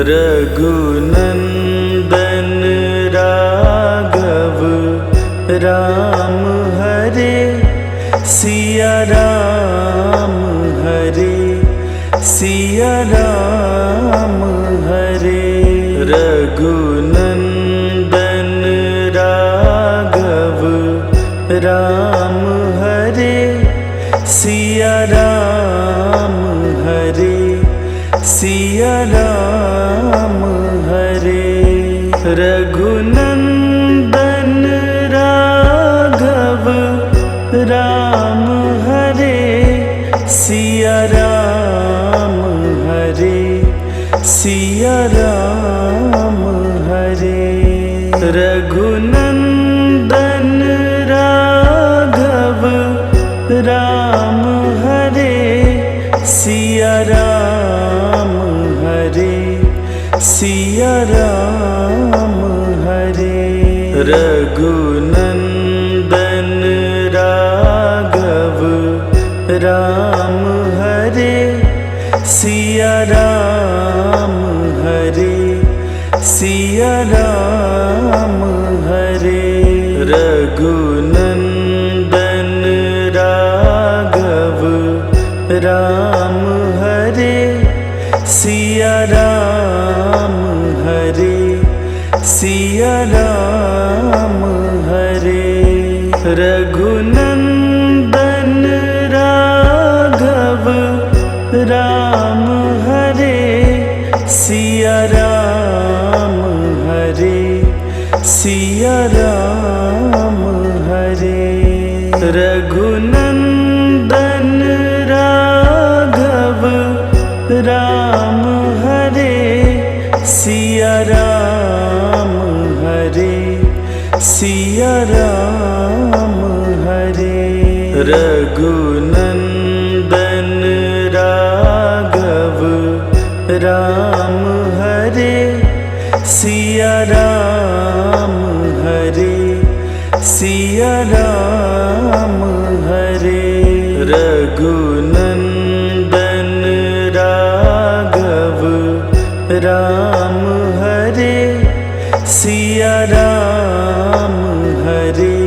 रघुनंदन राघव राम हरे सिया राम हरे सिया राम हरे। रघुनंदन राघव राम हरे सिया राम हरे सिया राम हरे। रघुनंदन राघव राम हरे सिया राम हरे सिया राम हरे। रघुनंदन राघव राम हरे सिया राम हरे सिया राम हरे। रघुनंदन राघव राम हरे सिया राम हरे सिया राम हरे। रघुनंदन राघव राम हरे सिया राम हरे सिया राम हरे। रघुनंदन राघव राम हरे सिया राम हरे सिया राम हरे। रघुनंदन राघव राम हरे सिया राम हरे सिया राम हरे। रघुनंदन राघव राम हरे सिया राम हरे सिया राम हरे। रघुनंदन राघव राम हरे सिया राम हरे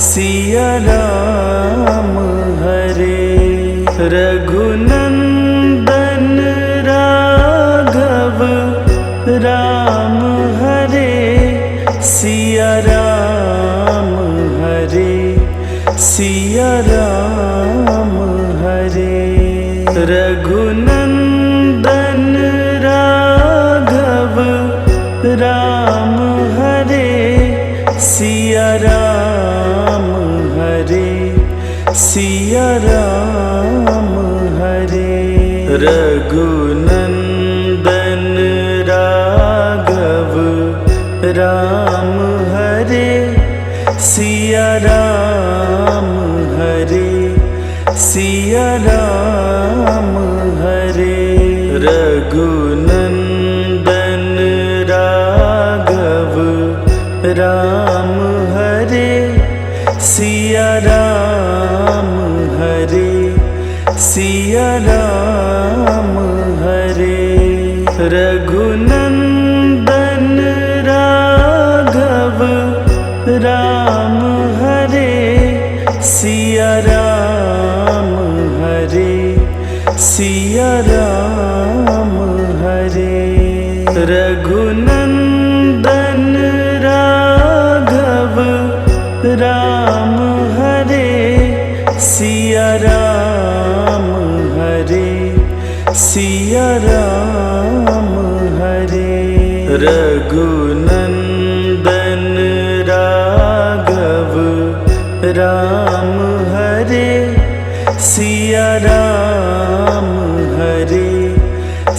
सिया राम हरे। रघुनंदन राघव राम हरे सिया राम हरे सिया राम हरे। रघुनंदन राघव राम हरे सिया राम हरे सिया राम हरे। रघुनंदन राघव राम हरे सिया राम हरे सिया राम हरे। रघुनंदन राघव राम हरे सिया राम हरे सिया राम हरे। रघुनंदन राघव राम हरे सिया राम हरे सिया राम हरे। रघुनंदन राघव राम हरे सिया राम हरे सिया राम हरे। रघुनंदन राघव राम हरे सिया राम हरे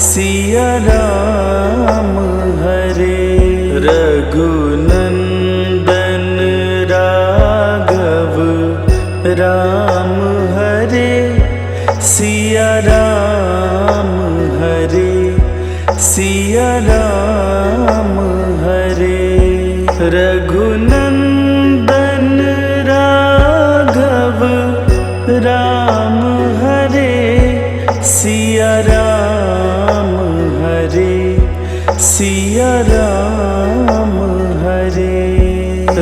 सिया राम हरे। रघुनंदन राघव राम हरे सिया राम हरे सिया राम हरे। रघुनंदन राघव राम हरे सिया राम हरे सिया राम हरे।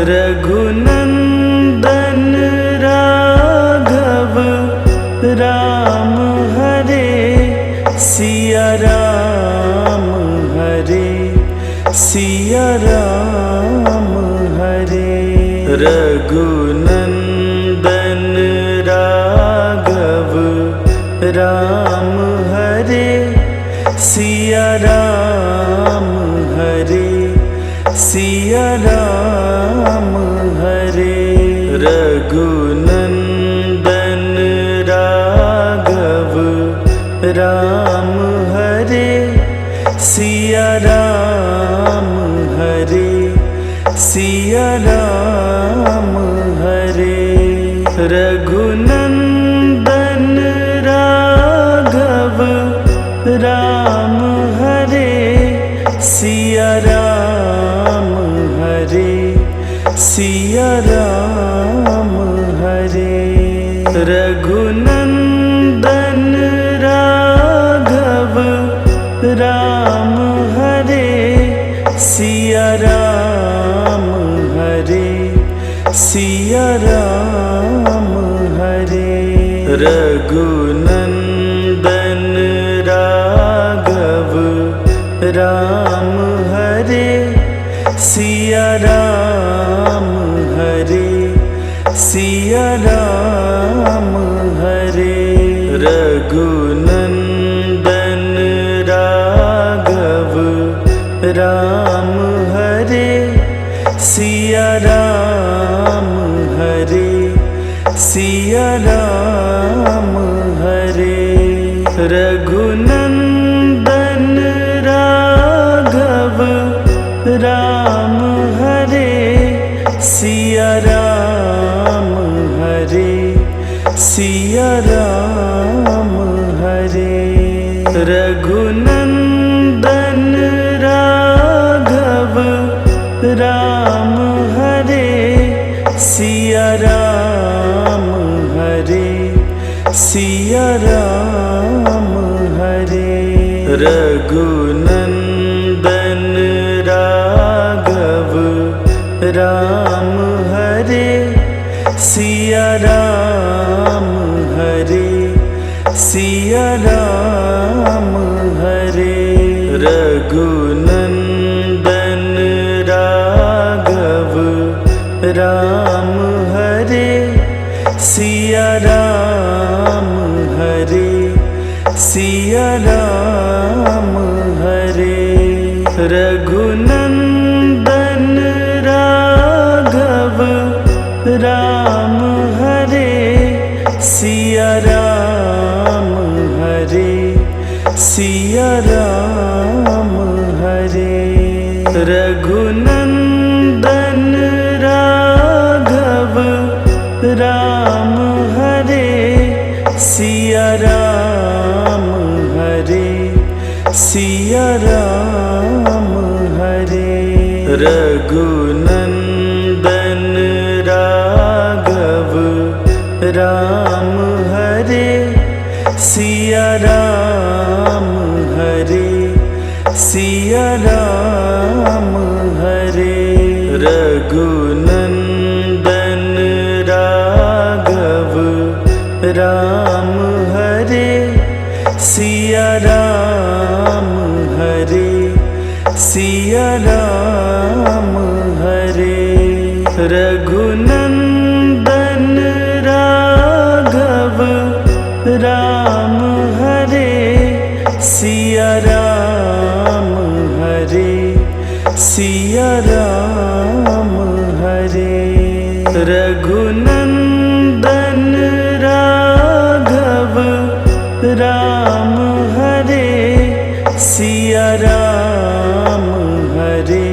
रघुनंदन राघव राम हरे, सिया राम हरे, सिया राम हरे। रघुनंदन राघव राम हरे, सिया राम हरे, सिया राम हरे। रघुनंदन राघव राम हरे, सिया राम हरे, सिया राम हरे। रघुनंदन राघव राम हरे, सिया राम हरे, सिया राम हरे। रघुनंदन राघव राम हरे, सिया राम हरे, सिया राम हरे। रघुनंदन राघव राम हरे, सिया राम हरे, सिया राम हरे। रघुनंदन राघव राम हरे, सिया राम हरे, सिया राम हरे। रघुनंदन राघव राम हरे, सिया राम हरे, सिया राम हरे। रघुनंदन राघव राम हरे, सिया राम हरे, सिया राम हरे। रघुनंदन राघव राम हरे, सिया राम हरे, सिया राम हरे। रघुनंदन राघव राम हरे, सिया राम हरे, सिया राम हरे। रघुनंदन राघव राम हरे, सिया राम हरे, सिया राम हरे। रघुनंदन राघव राम हरे, सिया राम हरे, सिया राम हरे। रघुनंदन राघव राम हरे, सिया राम हरे, सिया राम हरे। रघुनंदन राघव राम हरे, सिया राम हरे, सिया राम हरे। रघुनंदन राघव राम हरे, सिया राम हरे, सिया राम हरे। रघुनंदन राघव राम हरे, सिया राम हरे,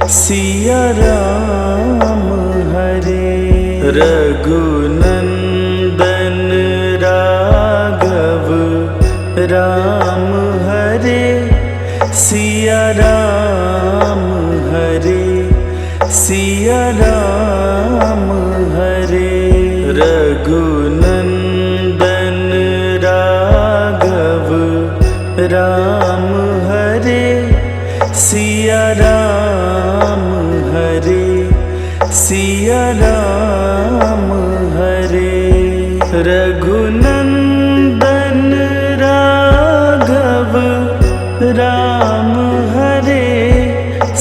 सिया राम हरे। रघुनंदन राघव राम हरे, सिया राम हरे, सिया राम हरे। रघुनंदन राघव राम हरे, सिया सिया राम हरे। रघुनंदन राघव राम हरे,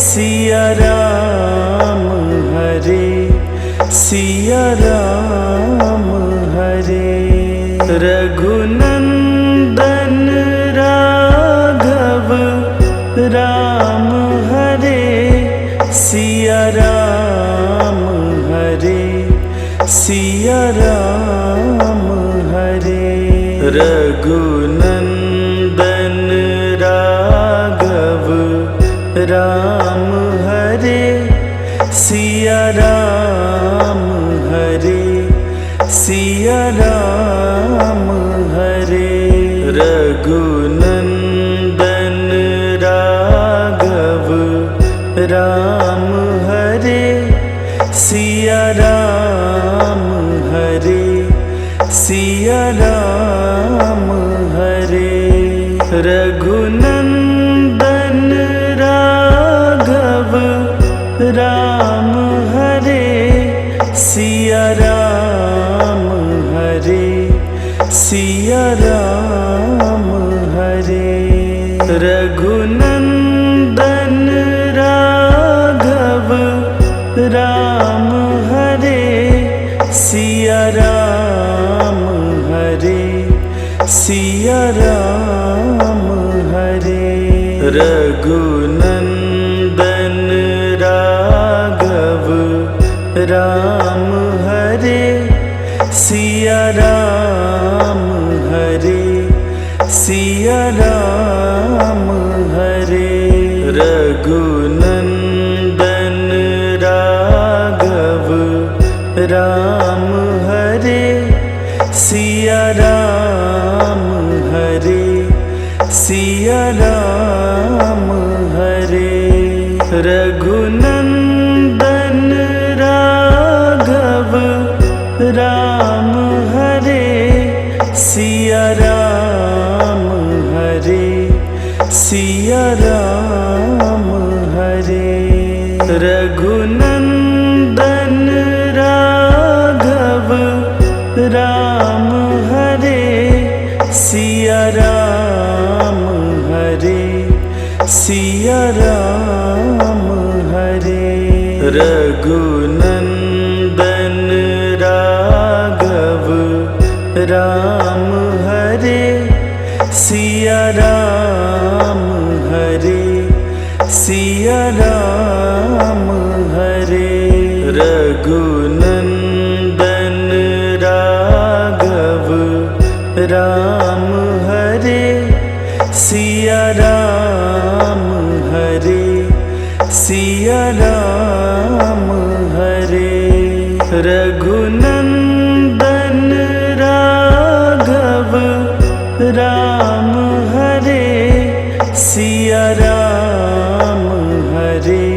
सिया राम हरे, सिया राम हरे। रघुनंदन राघव राम हरे, सिया राम हरे, सिया राम हरे। रघुनंदन राघव राम हरे, सिया राम हरे, सिया राम हरे। रघुनंदन राघव राम हरे, सिया राम हरे, सिया राम हरे। रघुनंदन राघव राम हरे, सिया राम हरे, सिया राम हरे। रघुनंदन राघव राम हरे, सिया राम हरे, सिया राम हरे। रघुनंदन राघव राम हरे, सिया राम हरे, सिया राम हरे। रघुनंदन राघव राम हरे, सिया राम हरे, सिया राम हरे। रघुनंदन राघव राम हरे, सिया राम हरे, सिया राम हरे। रघुनंदन राघव राम हरे, सिया राम हरे, सिया राम हरे। रघुनंदन राघव राम हरे, सिया राम हरे, सिया राम हरे। रघुनंदन राघव राम हरे, सिया राम हरे, सिया राम हरे। रघुनंदन राघव राम हरे, सिया राम हरे,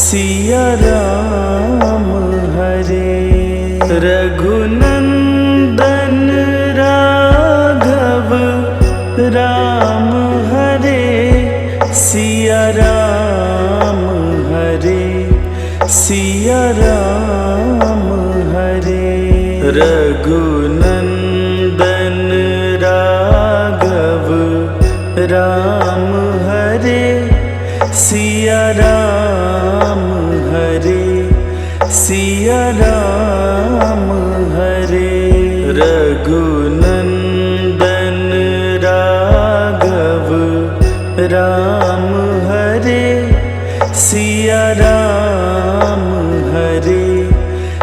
सिया राम हरे। रघुनंदन राघव राम हरे, सिया राम हरे, सिया राम हरे। रघुनंदन राघव राम हरे, सिया राम हरे, सिया राम हरे। रघुनंदन राघव राम हरे, सिया राम हरे,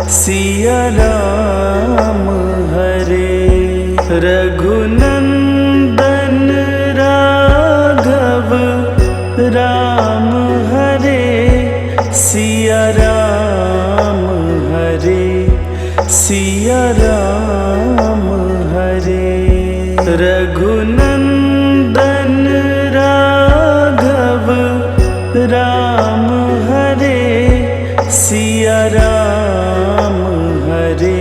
सिया राम हरे। रघुनंदन राघव राम हरे, सिया राम हरे, सिया राम हरे। रघुनंदन राघव राम हरे, सिया राम हरे,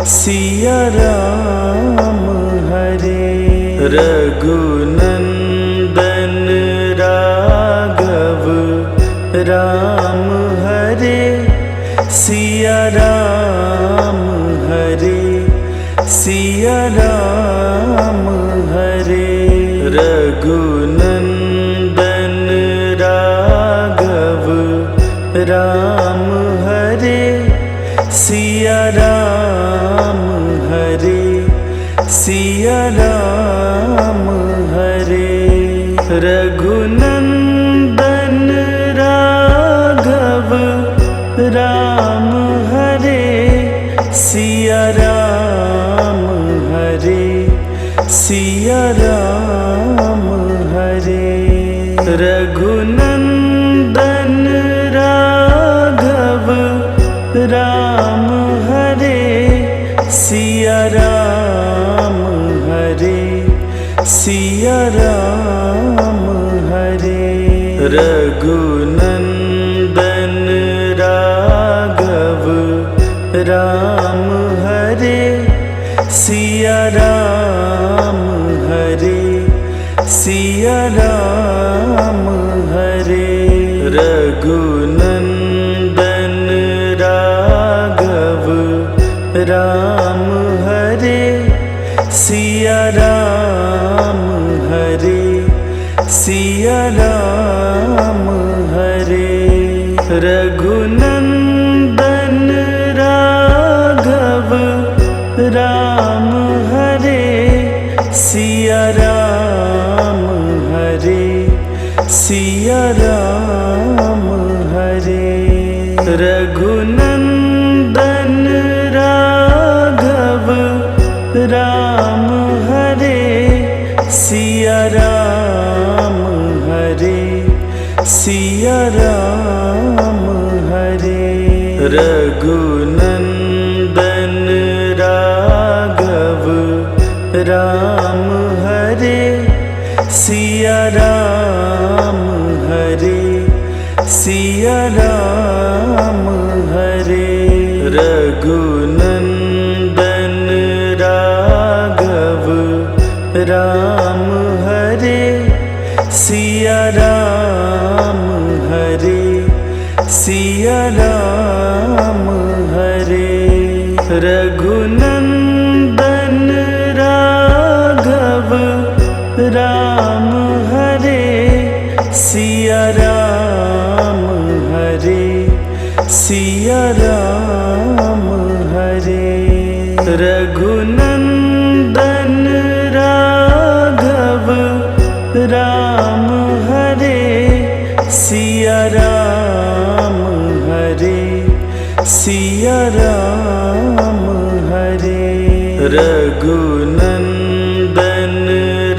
सिया राम हरे। रघुनंदन राघव राम हरे, हरे सिया राम हरे सिया राम हरे। रघुनंदन राघव राम हरे सिया राम हरे सिया राम हरे। रघुनंदन राघव राम हरे सिया राम हरे सिया राम हरे। रघुनंदन राघव राम हरे सिया राम हरे सिया राम हरे। रघुनंदन राघव राम हरे सिया राम हरे सिया राम हरे। रघुनंदन राघव राम हरे सिया राम हरे सिया राम हरे। रघुनंदन राघव राम हरे सिया राम हरे सिया राम हरे। रघुनंदन राघव राम हरे सिया राम हरे सिया राम हरे। रघुनंदन राघव राम हरे सिया राम हरे सिया राम हरे। रघुनंदन राघव राम हरे सिया राम हरे सिया राम हरे। रघुनंदन राघव राम हरे सिया राम हरे सिया राम हरे। रघुनंदन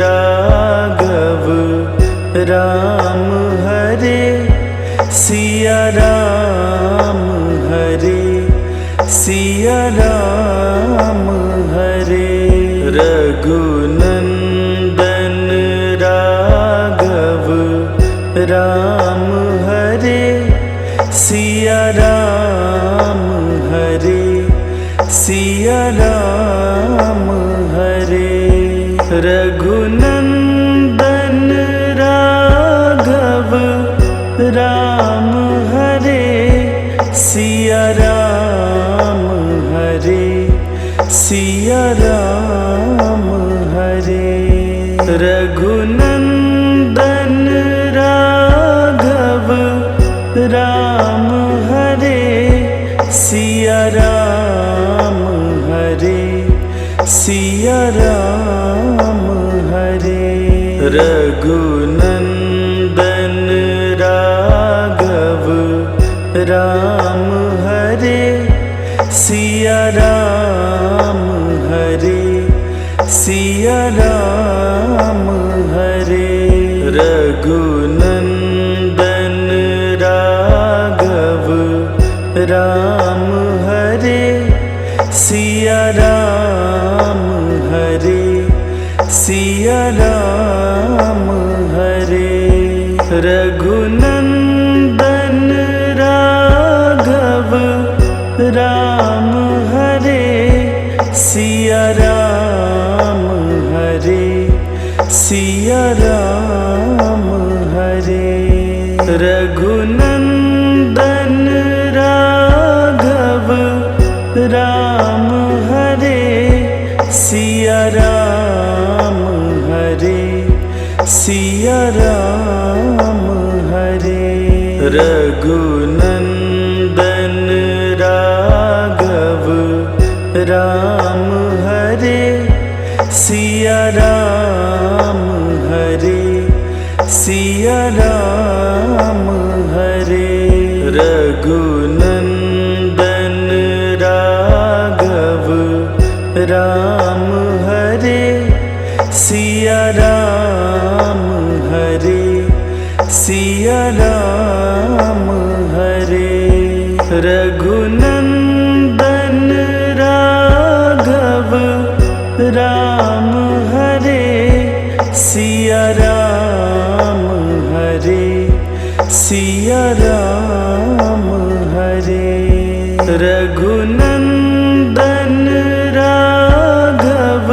राघव राम हरे सिया राम हरे सिया राम हरे। रघुनंदन राघव राम हरे सिया राम हरे सिया राम हरे। रघुनंदन राघव राम हरे सिया राम हरे सिया राम हरे। रघुनंदन राघव राम हरे सिया राम हरे सिया राम हरे। रघुनंदन राघव राम हरे सिया राम हरे सिया राम हरे। रघुनंदन राघव राम हरे सिया राम हरे सिया राम हरे। रघुनंदन राघव राम हरे सिया राम हरे सिया राम हरे। रघुनंदन राघव राम हरे सिया राम हरे सिया राम हरे। रघुनंदन रघुनंदन राघव राम हरे सिया राम हरे सिया राम हरे। रघुनंदन राघव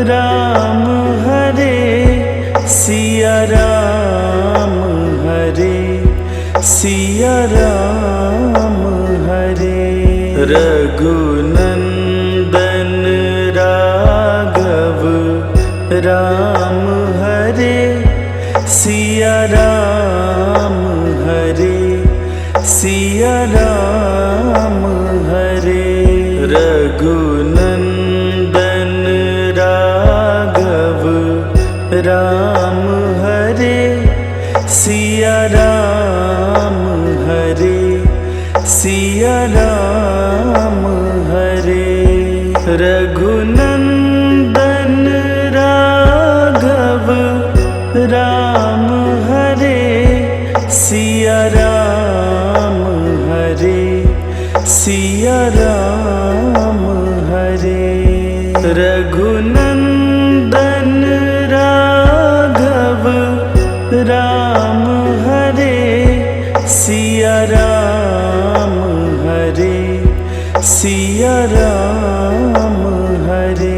राम हरे सिया राम हरे सिया राम हरे। रघुनंदन राघव राम हरे सिया राम हरे सिया राम हरे। रघुनंदन राघव राम हरे सिया राम हरे सिया राम हरे। रघुनंदन राघव राम हरे सिया राम हरे सिया राम हरे। रघुनंदन राघव राम हरे सिया राम हरे सिया राम हरे।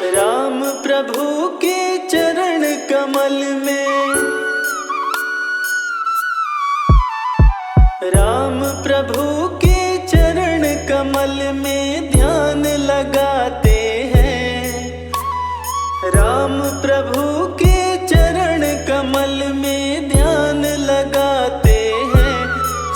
राम प्रभु के चरण कमल में, राम प्रभु के चरण कमल में ध्यान लगाते हैं। राम प्रभु के चरण कमल में ध्यान लगाते हैं।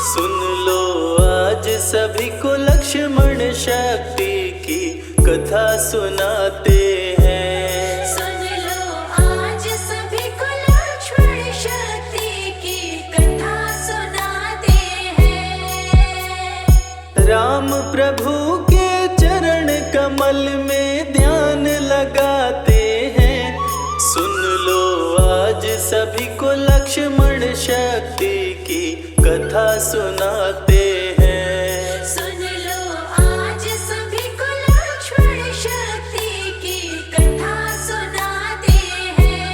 सुन लो आज सभी को लक्ष्मण शक्ति की कथा सुनाते हैं। सुन लो आज सभी को लक्ष्मण शक्ति की कथा सुनाते हैं। राम प्रभु के चरण कमल में ध्यान लगाते हैं। सुन लो आज सभी को लक्ष्मण शक्ति की कथा सुनाते हैं। सुन लो आज सभी को लक्ष्मण शक्ति की कथा सुनाते हैं।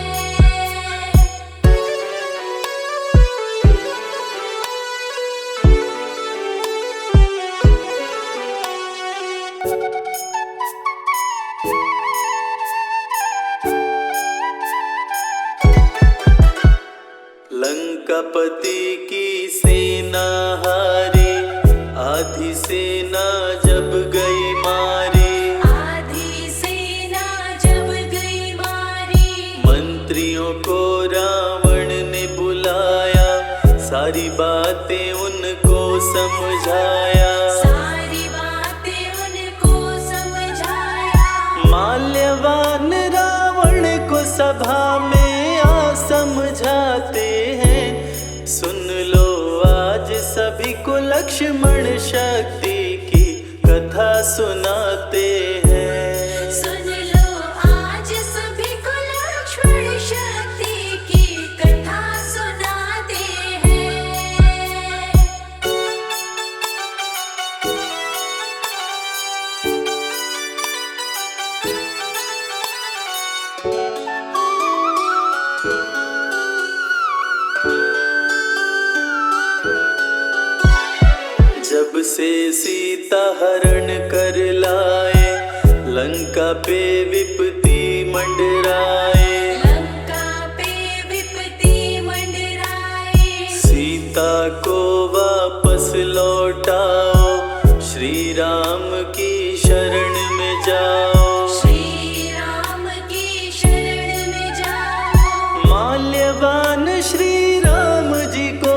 लंकापति की सेना हारी, आधी सेना जब गई मारी। आधी सेना जब गई मारी, मंत्रियों को रावण ने बुलाया, सारी बातें उनको समझाया। सारी बातें उनको समझाया। माल्यवान रावण को सभा में आ समझाते हैं। सुन लो आज सभी को लक्ष्मण शक्ति की कथा सुनाते हैं। सुन लो आज सभी को लक्ष्मण शक्ति की कथा सुनाते हैं। जब से सीता हरण कर लाए, लंका पे विपत्ति मंडराए। लंका पे विपत्ति मंडराए। सीता को वापस लौटाओ, श्री राम की शरण में जाओ। श्री राम की शरण में जाओ। माल्यवान श्री राम जी को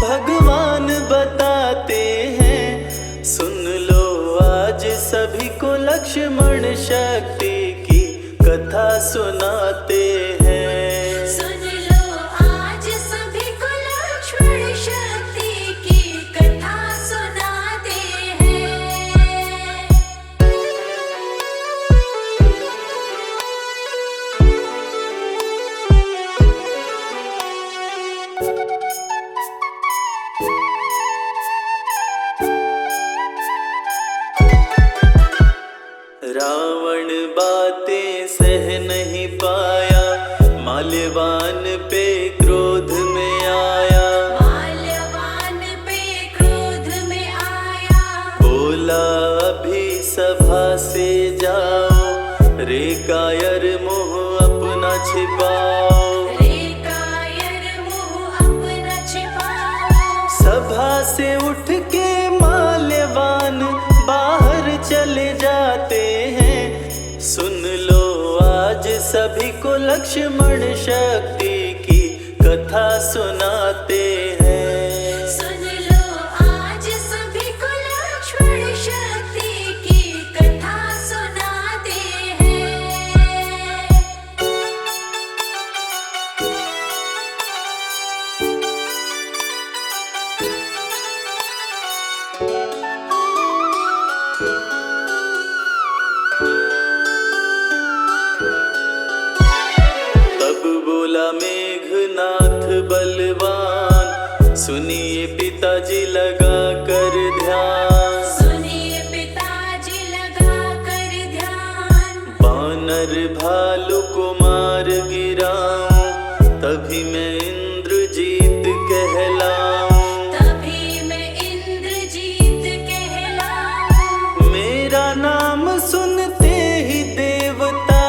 भगवान बताते हैं। सुन लो आज सभी को लक्ष्मण शक्ति की कथा सुनाते हैं। सुन लो आज सभी को लक्ष्मण शक्ति की कथा सुनाते हैं। रावण बातें सह नहीं पाया, माल्यवान पे क्रोध में आया। माल्यवान पे क्रोध में आया। बोला अभी सभा से जाओ, रे कायर मुँह अपना छिपाओ। रे कायर मुँह अपना छिपाओ। सभा से उठ के माल्यवान बाहर चले जाते हैं। सुन लो आज सभी को लक्ष्मण शक्ति की कथा सुनाते हैं। सुन लो आज सभी को लक्ष्मण शक्ति की कथा सुनाते हैं। तब बोला मेघनाथ बलवान, सुनिए पिताजी लगा कर ध्यान। सुनिए पिताजी लगा कर ध्यान। बानर भालू को मार गिराऊं, तभी मैं इंद्रजीत कहलाऊं। तभी मैं इंद्रजीत कहलाऊं। मेरा नाम सुनते ही देवता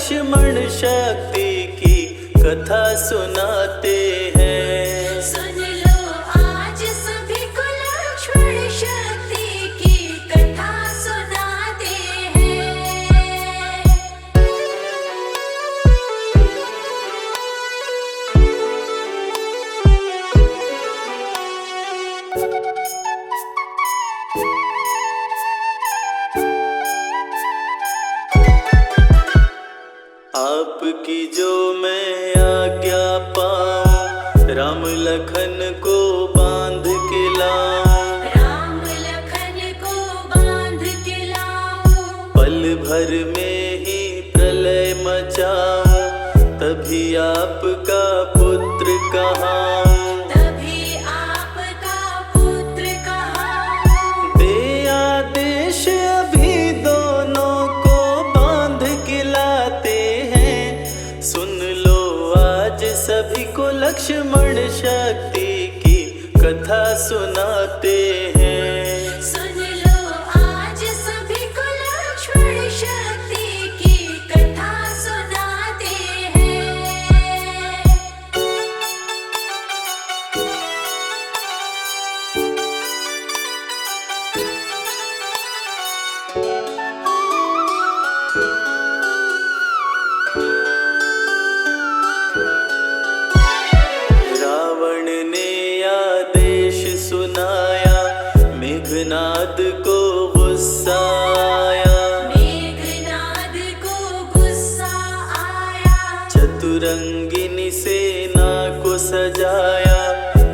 लक्ष्मण शक्ति की कथा सुनाते हैं। सुन लो आज सभी को लक्ष्मण शक्ति की कथा सुनाते हैं। आपकी जो मैं आज्ञा पाऊं, राम लखन को बांध के लाऊं। राम लखन को बांध के लाऊं। पल भर में ही प्रलय मचाऊं, तभी आपका पुत्र कहाऊं। तभी आपका पुत्र कहाऊं। दे आदेश अभी दोनों को बांध के लाते हैं। सुन लो आज सभी को लक्ष्मण शक्ति की कथा सुनाते हैं। सुन लो आज सभी को लक्ष्मण शक्ति की कथा सुनाते हैं। रावण ने आदेश सुनाया, मेघनाद को गुस्सा आया। मेघनाद को गुस्सा आया। चतुरंगिनी सेना को सजाया,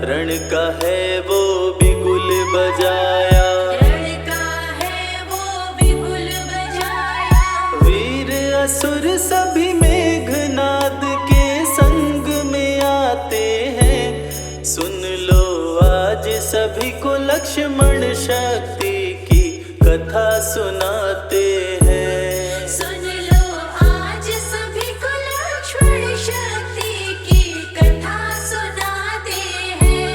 रण का है वो बिगुल बजाया। रण का है वो बिगुल बजाया। वीर असुर सभी मेघनाद के संग में आते हैं। सुन लो आज सभी को लक्ष्मण शक्ति की कथा सुनाते हैं। सुन लो आज सभी को लक्ष्मण शक्ति की कथा सुनाते हैं।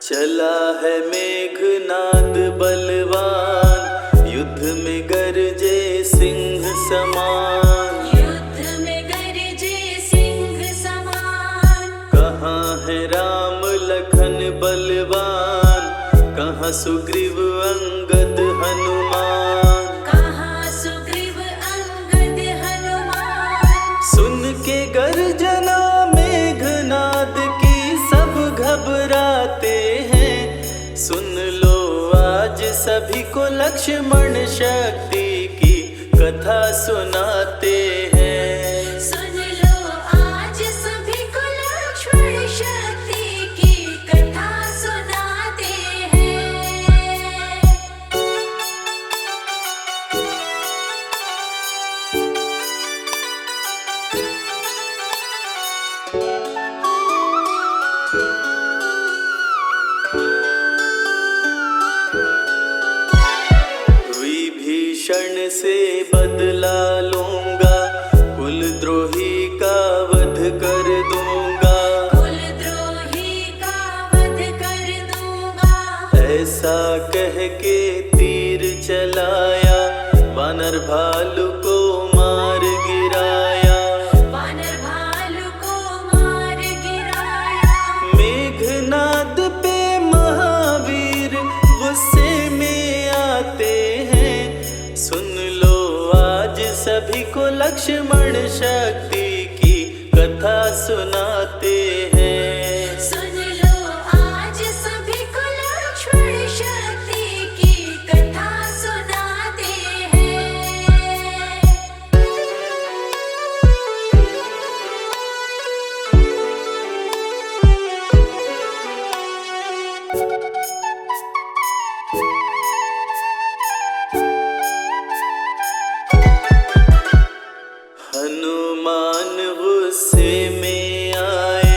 चला है मेघनाद बलवान, युद्ध में गरजे सिंह समान। युद्ध में गरजे सिंह समान। कहाँ है राम लखन बलवान, कहाँ सुग्रीव अंगद हनुमान। कहाँ सुग्रीव अंगद हनुमान। सुन के गर्जना मेघनाद की सब घबराते हैं। सुन लो आज सभी को लक्ष्मण शक्ति की कथा सुनाते हैं। सुन लो आज सभी को लक्ष्मण शक्ति की कथा सुनाते हैं। विभीषण से बदला लूंगा, कुलद्रोही का वध कर दूंगा। कुलद्रोही का वध कर दूंगा। ऐसा कह के तीर चलाया, वानर भालू को मार गिराया। वानर भालू को मार गिराया। मेघनाद पे महावीर गुस्से में आते हैं। सुन लो आज सभी को लक्ष्मण शक्ति की कथा सुनाते हैं। सुन लो आज सभी को लक्ष्मण शक्ति की कथा सुनाते हैं। हनुमान गुस्से में आए,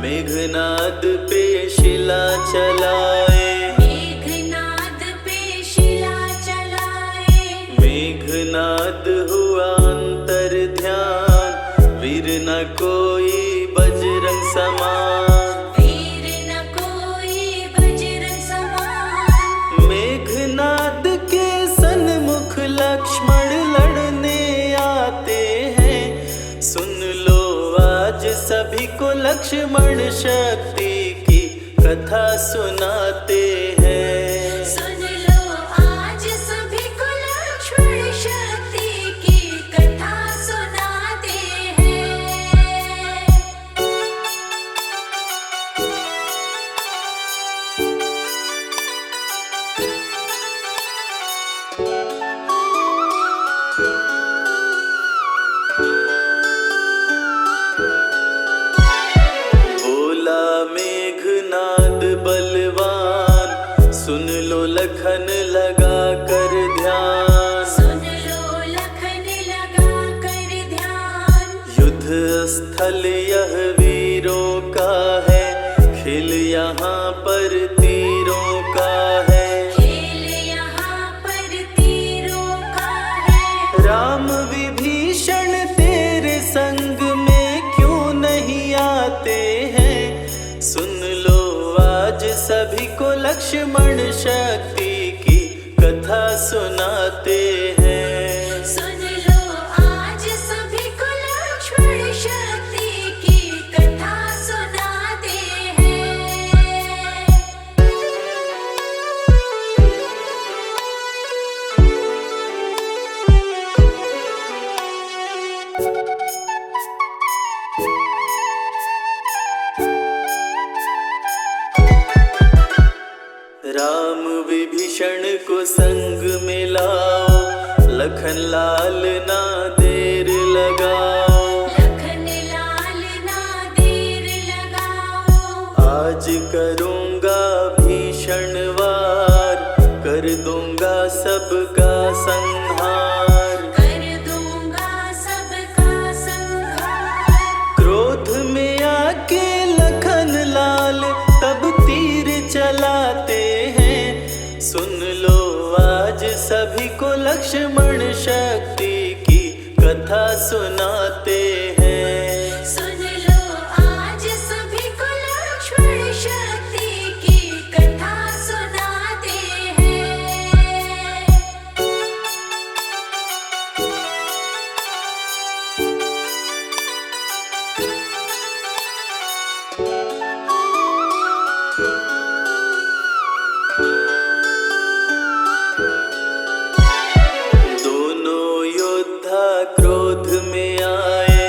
मेघनाद पे शिला चलाए। मेघनाद पे शिला चलाए। मेघनाद हो लक्ष्मण शक्ति की कथा सुनाते हैं। सुन लो आज सभी को लक्ष्मण शक्ति की कथा सुनाते हैं। बोला मेघनाद बलवान, सुन लो लखन लगा कर ध्यान। सुन लो लखन लगा कर ध्यान। युद्ध स्थल यह वीरों का है, खेल यहाँ पर तीरों का है। खेल यहाँ पर तीरों का है। राम विभीषण तेरे संग में क्यों नहीं आते हैं? सुन लो आज सभी को लक्ष्मण शक्ति की कथा सुनाते हैं। सुन लो आज सभी को लक्ष्मण शक्ति की कथा सुनाते हैं। राम विभीषण को संग में लाओ, लखन लाल ना देर लगाओ। लखन लाल ना देर लगाओ। आज करूँगा भीषण वार, कर दूंगा सबका संहार। कर दूंगा सबका संहार। क्रोध में आके लखन लाल तब तीर चलाते हैं। सुन लो आज सभी को लक्ष्मण शक्ति की कथा सुनाते हैं। सुन लो आज सभी को लक्ष्मण शक्ति की कथा सुनाते हैं। दोनों योद्धा क्रोध में आए,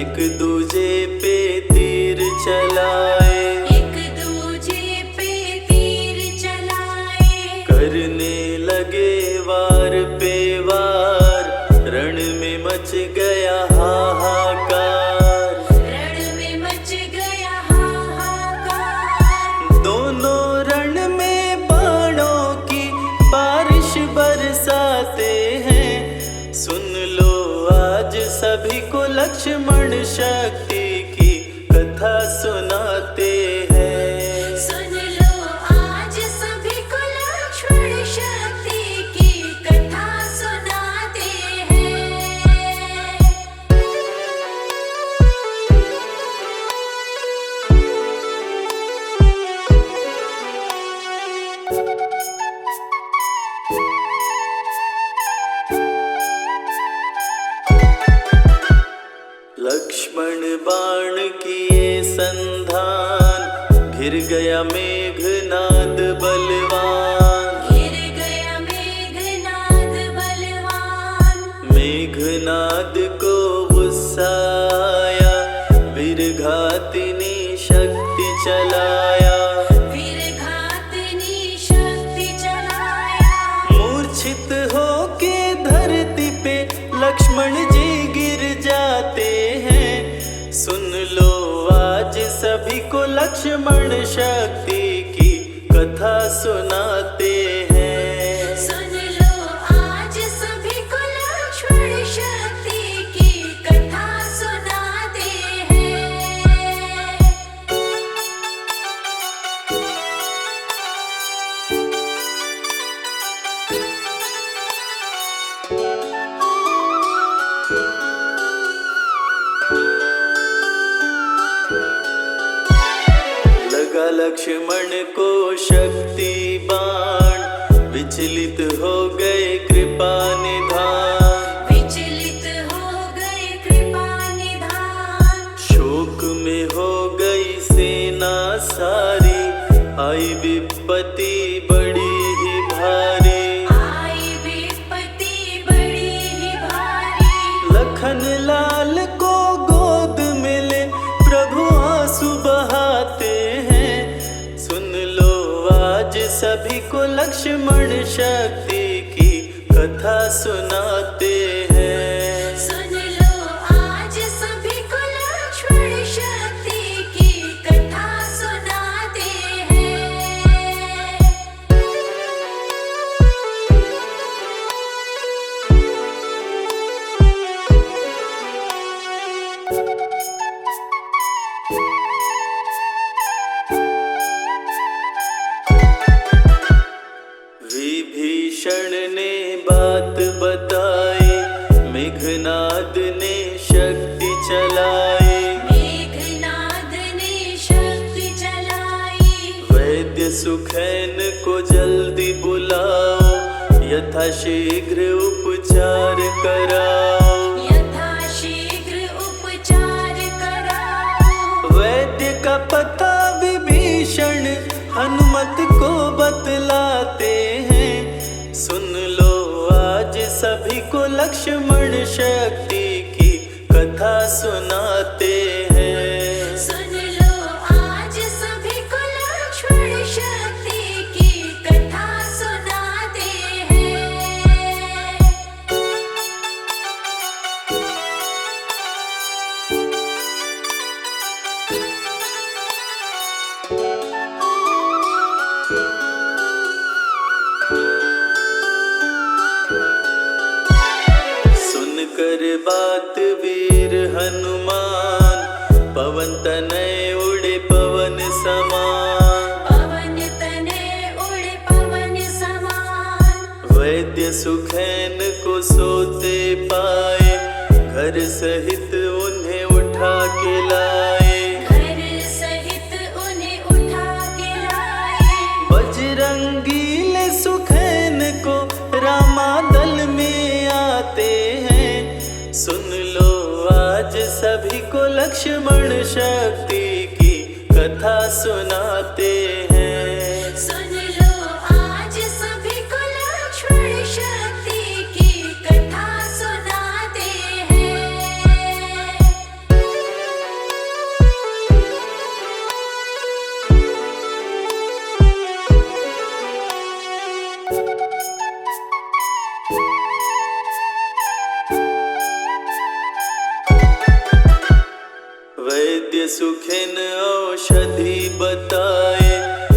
एक दूजे पे तीर चलाए। एक दूजे पे तीर चलाए। करने लगे वार पे वार, रण में मच गया हाहाकार। रण में मच गया हाहाकार। दोनों रण में बाणों की बारिश बरसाते हैं। सुन लो आज सभी को लक्ष्मण शक्ति की कथा सुनाते हैं। सुन लो आज सभी को लक्ष्मण शक्ति की कथा सुनाते हैं। लक्ष्मण बाण किए संधान, घिर गया मेघनाद बलवान। घिर गया मेघनाद बलवान। मेघनाद को गुस्सा आया, वीरघातिनी शक्ति चलाया। वीरघातिनी शक्ति चलाया। मूर्छित होके धरती पे लक्ष्मण जी गिर जाते हैं। सुन लो आज सभी को लक्ष्मण शक्ति की कथा सुनाते हैं। सुन लो आज सभी को लक्ष्मण शक्ति की कथा सुनाते हैं। लगा लक्ष्मण को शक्ति बाण, विचलित हो गए कृपा निधान। विचलित हो गए कृपा निधान। शोक में हो गई सारी, आई विपत्ति बड़ी ही भारी। आई विपत्ति बड़ी ही भारी। लखन लाल को गोद मिले प्रभु आंसू बहाते हैं। सुन लो आज सभी को लक्ष्मण शक्ति की कथा सुनाते हैं। सुन लो आज सभी को लक्ष्मण शक्ति की कथा सुनाते हैं। विभीषण ने बात बताई, मेघनाद ने शक्ति चलाई। मेघनाद ने शक्ति चलाई। वैद्य सुखैन को जल्दी बुलाओ, यथाशीघ्र उपचार कराओ। यथाशीघ्र उपचार कराओ। वैद्य का पता विभीषण हनुमत को बतलाते हैं। सुन लो आज सभी को लक्ष्मण शक्ति की कथा सुनाते हैं। सुन लो आज सभी को लक्ष्मण शक्ति की कथा सुनाते हैं। सुनकर बात वीर हनुमान, पवन तनय उड़े पवन समान। पवन तने उड़े पवन समान। वैद्य सुखैन को सोते पाए, घर सहित उन्हें उठा के लाए। घर सहित उन्हें उठा के लाए। बजरंगीले सुखैन को रामादल में आते हैं। सुन लो आज सभी को लक्ष्मण शक्ति की कथा सुनाते हैं। सुन लो आज सभी को लक्ष्मण शक्ति की कथा सुनाते हैं। वैद्य सुखिन औषधि बताए,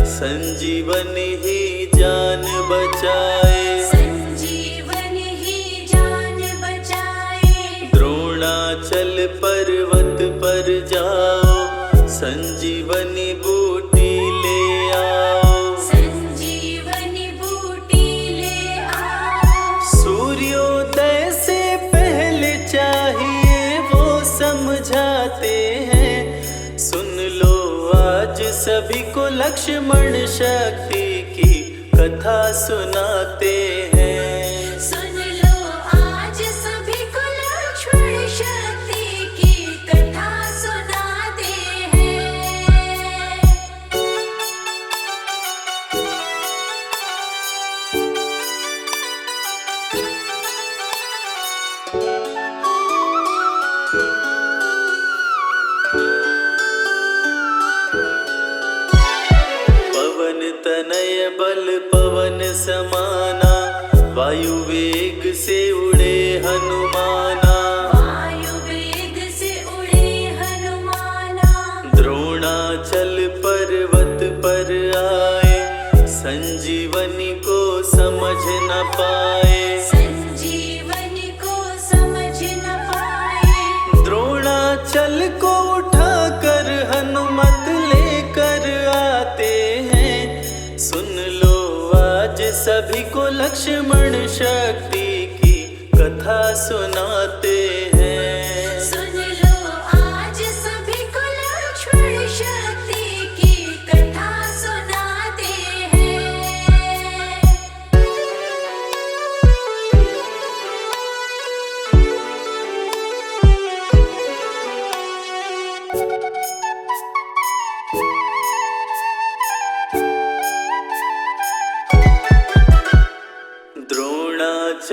संजीवनी ही जान बचाए। संजीवन ही जान बचाए। द्रोणाचल पर्वत पर जाओ, संजीवनी बूटी ले आओ। संजीवनी बूटी ले आओ। सूर्योदय से पहले चाहिए वो समझाते हैं। सुन लो आज सभी को लक्ष्मण शक्ति की कथा सुनाते हैं। सुन लो आज सभी को लक्ष्मण शक्ति की कथा सुनाते हैं। पवन तनय बल पवन समाना, वायु वेग से उड़े हनुमाना। वायु वेग से उड़े हनुमाना। द्रोणाचल पर्वत पर आए, संजीवनी को समझ न पाए। संजीवनी को समझ न पाए। द्रोणाचल को उठाकर हनुमत लेकर आते हैं। सुन लो आज सभी को लक्ष्मण शक्ति की कथा सुनाते हैं। सुन लो आज सभी को लक्ष्मण शक्ति की कथा सुनाते हैं।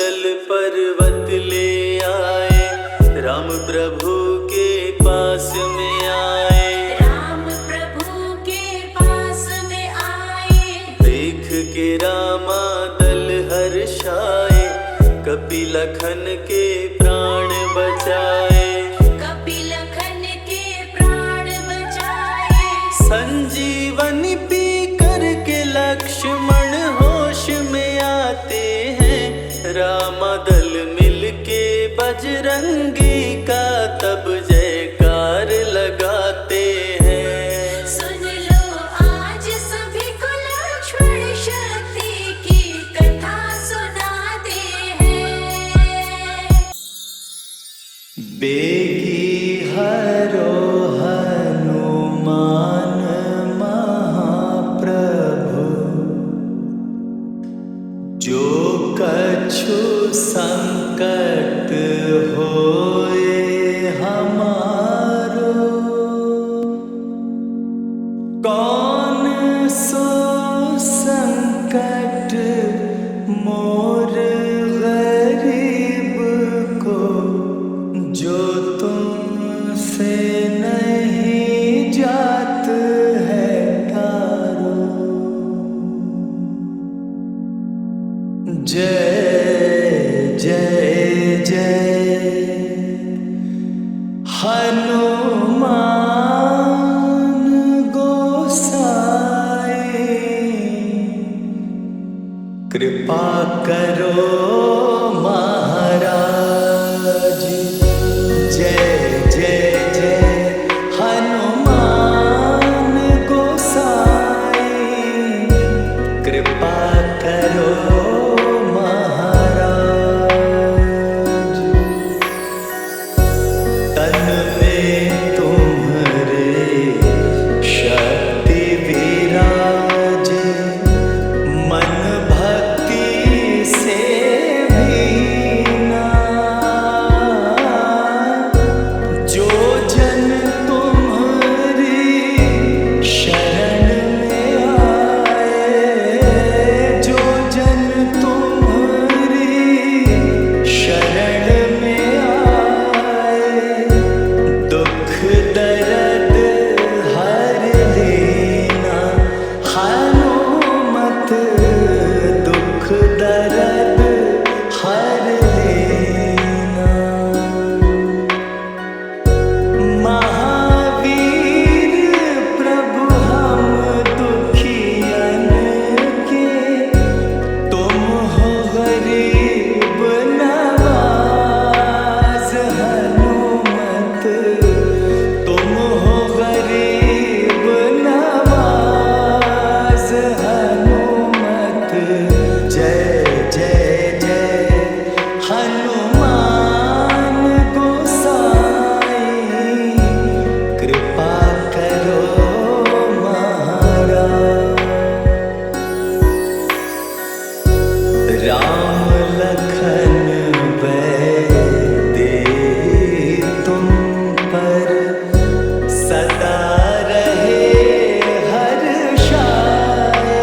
हिमाचल पर्वत ले आए, राम प्रभु के पास में आए। राम प्रभु के पास में आए। देख के रामा दल हर्षाए, कपिलखन के प्राण बचाए। कपिलखन के प्राण बचाए। संजीवनी पी करके लक्ष्मण होश में आते हैं, रामा दल मिलके बजरंगी का तब जयकार लगाते हैं। सुन लो आज सभी को लक्ष्मण शक्ति की कथा सुनाते हैं। बेगी हरो हनुमान महाप्रभु, जो कछु संकट होए हमारो, कौन सो संकट मोर गरीब को, जो तुमसे नहीं जात है तारो। जय जय जय हनुमान गोसाई, कृपा करो महाराज। जय जय जय हनुमान गोसाई, कृपा करो सदा रहे हर्षाए,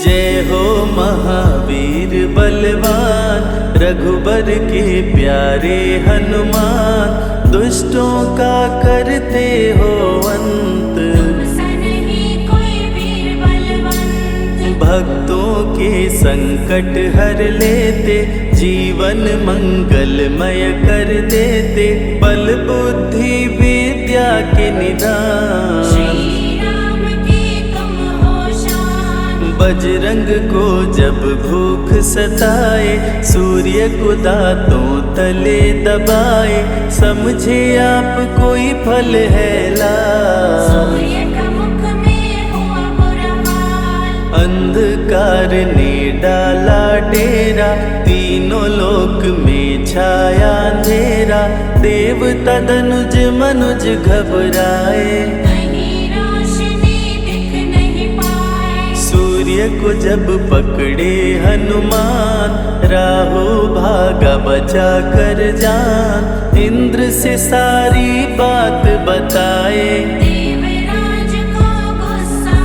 जय हो महावीर बलवान, रघुबर के प्यारे हनुमान, दुष्टों का करते हो अंत, तुमसा नहीं कोई वीर बलवंत। भक्तों के संकट हर लेते, जीवन मंगलमय कर देते, बल बुद्धि विद्या के निदान, श्री राम की तुम हो शान। बजरंग को जब भूख सताए, सूर्य को दांतों तले दबाए, समझे आप कोई फल है लाल, सूर्य का मुख में हुआ बुरा हाल। अंधकार ने डाला डेरा, तीनों लोक में छाया अंधेरा, देवता धनुज मनुज घबराए, कहीं रोशनी दिख नहीं पाए। सूर्य को जब पकड़े हनुमान, राहु भागा बचा कर जान, इंद्र से सारी बात बताए, देवराज को गुस्सा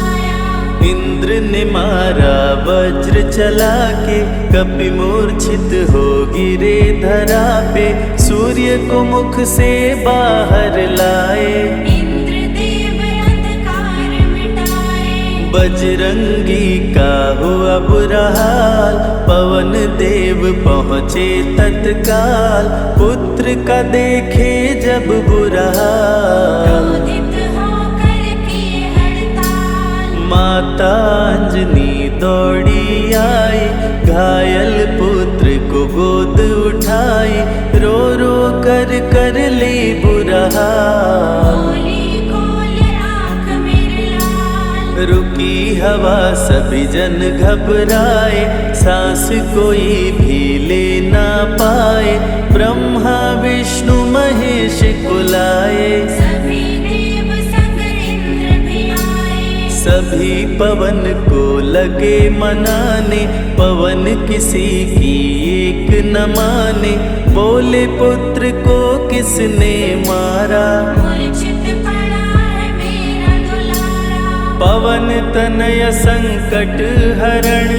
आया। इंद्र ने मारा वज्र चला के, कपि मूर्छित हो गिरे धरा पे, सूर्य को मुख से बाहर लाए, इंद्रदेव अंधकार मिटाए। बजरंगी का हुआ बुरा हाल, पवन देव पहुँचे तत्काल, पुत्र का देखे जब बुरा हाल, क्रोधित होकर किए हड़ताल। माता अंजनी दौड़ी आई, घायल पुत्र को गोद उठाई, रो रो कर ली बुरा हाल, बोली खोल आँख मेरे लाल। रुकी हवा सभी जन घबराए, सांस कोई भी ले ना पाए, ब्रह्मा विष्णु महेश कुलाए, सभी देव संग इंद्र भी आए। सभी पवन को लगे मनाने, पवन किसी की एक न माने, बोले पुत्र को किसने मारा, मूर्छित पड़ा है मेरा दुलारा। पवन तनय संकट हरण,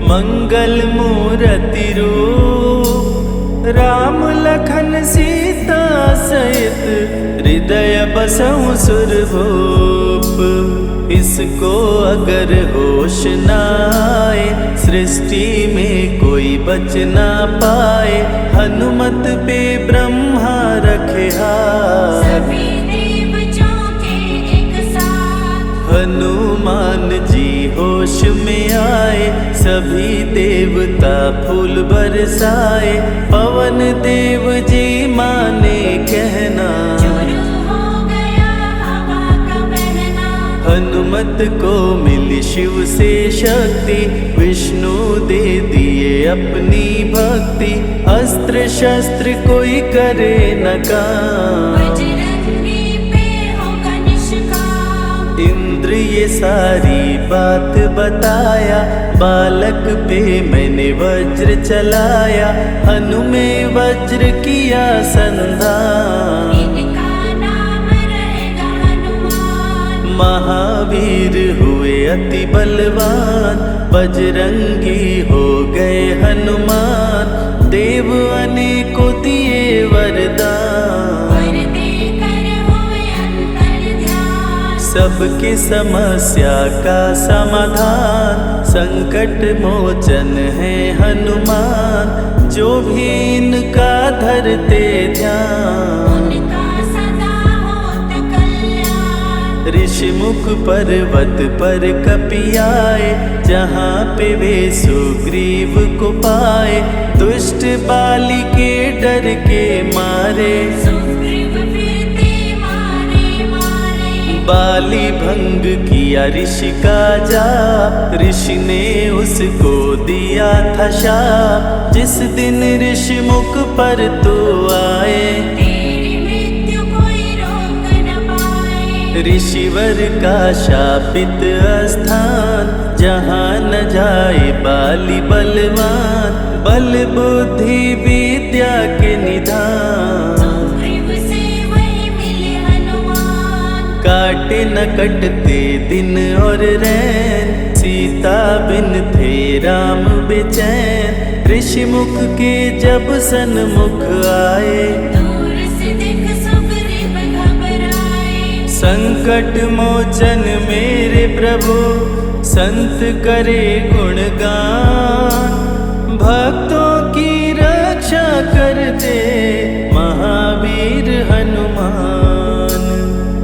मंगल मूर्ति रूप, राम लखन सीता सहित, हृदय बसहु सुरभूप। इसको अगर होश न आए, सृष्टि में कोई बच ना पाए, हनुमत पे ब्रह्मा रखे हाथ, सभी देव चौके एक साथ। हनुमान जी होश में आए, सभी देवता फूल बरसाए, पवन देव जी माने कहना, शुरू हो गया हवा का बहना। हनुमत को मिली शिव से शक्ति, विष्णु दे दिए अपनी भक्ति, अस्त्र शस्त्र कोई करे न काम, बजरंगी पे होगा निष्काम। इंद्र ये सारी बात बताया, बालक पे मैंने वज्र चलाया, हनु में वज्र किया संधान, इनका नाम रहेगा हनुमान। महावीर हुए अति बलवान, बजरंगी हो गए हनुमान, देव अनेकों दिए वरदान, वर देकर हुए अंतर्ध्यान। सबकी समस्या का समाधान, संकट मोचन है हनुमान, जो भी इनका धरते ध्यान, उनका सदा होत कल्याण। ऋषि मुख पर्वत पर कपि आए, जहाँ पे वे सुग्रीव को पाए, दुष्ट बाली के डर के मारे, सुग्रीव फिरते मारे मारे। बाली भंग किया ऋषि का जाप, ऋषि ने उसको दिया था शाप, जिस दिन ऋषि मुख पर तो आए, तेरी मृत्यु कोई रोक न पाए। ऋषिवर का शापित स्थान, जहाँ न जाए बाली बलवान, बल बुद्धि विद्या के निधान, सुग्रीव से वही मिले हनुमान। काटे न कटते दिन और रैन, सीता सीता बिन थे राम बेचैन, ऋषि मुख के जब सन्मुख आए। दूर से दिख सुग्रीव घबराए, संकट मोचन मेरे प्रभु, संत करे गुणगान। भक्तों की रक्षा करते महावीर हनुमान।